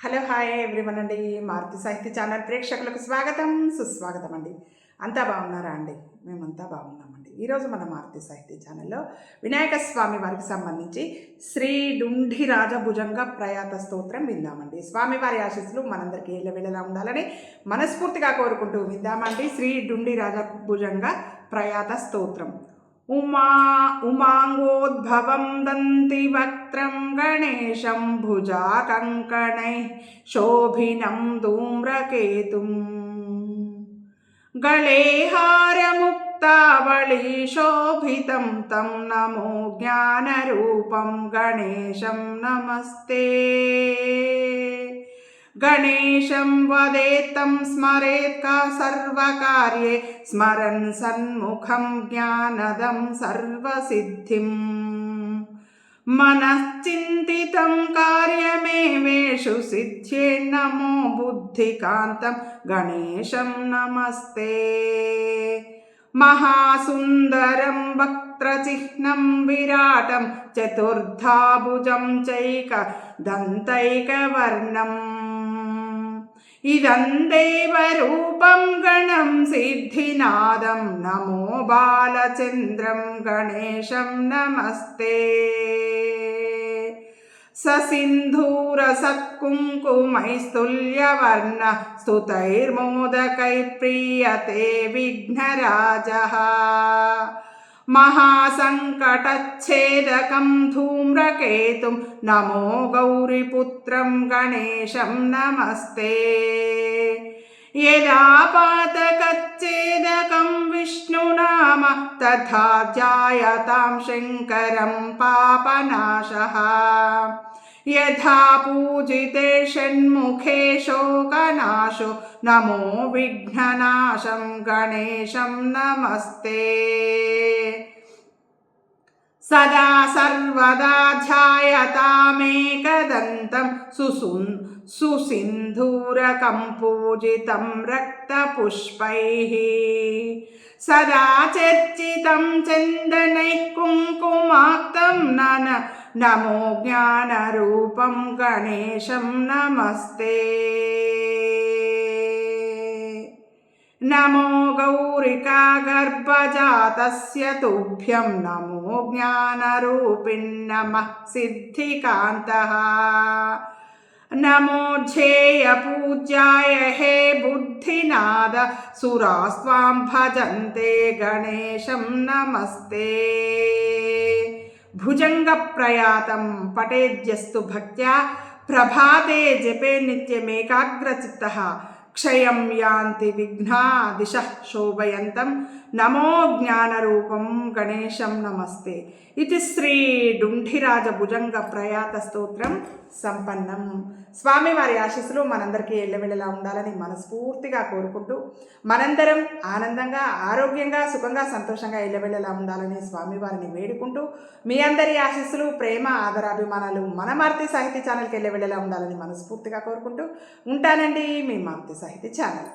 Hello hi everyone అండి. మారుతి సాహిత్య channel ప్రేక్షకులకు స్వాగతం సుస్వాగతం అండి. అంతా బాగున్నారా అండి? మేమంతా బాగున్నామండి. ఈరోజు మన మారుతి సాహిత్య ఛానల్లో వినాయక స్వామి వారికి సంబంధించి శ్రీ డుండి రాజభుజంగ ప్రయాత స్తోత్రం విందామండి. స్వామివారి ఆశీస్సులు మనందరికీ ఎల్లవెల్లలా ఉండాలని మనస్ఫూర్తిగా కోరుకుంటూ విందామండి. శ్రీ డుండి రాజభుజంగ ప్రయాత స్తోత్రం. उमाङ्गोद्भवं दन्तिवक्त्रं गणेशं भुजाकङ्कणैः शोभिनं धूम्रकेतुं गले हारमुक्तावळीशोभितं तं नमो ज्ञानरूपं गणेशं नमस्ते। गणेशं वदेत्तं स्मरेत् सर्वकार्ये स्मरन् सन्मुखं ज्ञानदं सर्वसिद्धिम् मनश्चिन्तितं कार्यमेवेषु सिद्ध्ये नमो बुद्धिकान्तं गणेशं नमस्ते। महासुन्दरं वक्त्रचिह्नं विराटं चतुर्धाभुजं चैकदन्तैकवर्णम् इदं देवरूपं गणं सिद्धिनादं नमो बालचन्द्रं गणेशं नमस्ते। ससिन्धूरसत्कुङ्कुमैस्तुल्यवर्ण स्तुतैर्मोदकैः प्रीयते विघ्नराजः महासङ्कटच्छेदकं धूम्रकेतुं नमो गौरीपुत्रं गणेशं नमस्ते। यदा पातकच्छेदकं विष्णुनाम तथा ध्यायतां शङ्करं पापनाशः यथा पूजिते षण्मुखे शोकनाशो नमो विघ्ननाशं गणेशं नमस्ते। सदा सर्वदा ध्यायतामेकदन्तं सुसिन्धूरकं पूजितं रक्तपुष्पैः सदा चर्चितं चन्दनैः कुङ्कुमाक्तं नमो ज्ञानरूपं गणेशं नमस्ते। नमो गौरिका गर्भजातस्य तुभ्यं नमो ज्ञानरूपिण्नमः सिद्धिकान्तः नमो ध्येयपूज्याय हे बुद्धिनाद सुरास्त्वां भजन्ते गणेशं नमस्ते। भुजङ्गप्रयातं पठेद्यस्तु भक्त्या प्रभाते जपे नित्यमेकाग्रचित्तः क्षयं यान्ति विघ्ना दिशः शोभयन्तं नमो ज्ञानरूपं गणेशं नमस्ते। इति श्री డుండిరాజభుజంగ ప్రయాత స్తోత్రం సంపన్నం. స్వామివారి ఆశీస్సులు మనందరికీ ఎల్లవెల్లలా ఉండాలని మనస్ఫూర్తిగా కోరుకుంటూ మనందరం ఆనందంగా ఆరోగ్యంగా సుఖంగా సంతోషంగా ఎల్లవెల్లలా ఉండాలని స్వామివారిని వేడుకుంటూ మీ అందరి ఆశీస్సులు ప్రేమ ఆదరాభిమానాలు మన మారుతి సాహిత్య ఛానల్కి ఎల్లవెల్లలా ఉండాలని మనస్ఫూర్తిగా కోరుకుంటూ ఉంటానండి. మీ మారుతి సాహిత్య ఛానల్.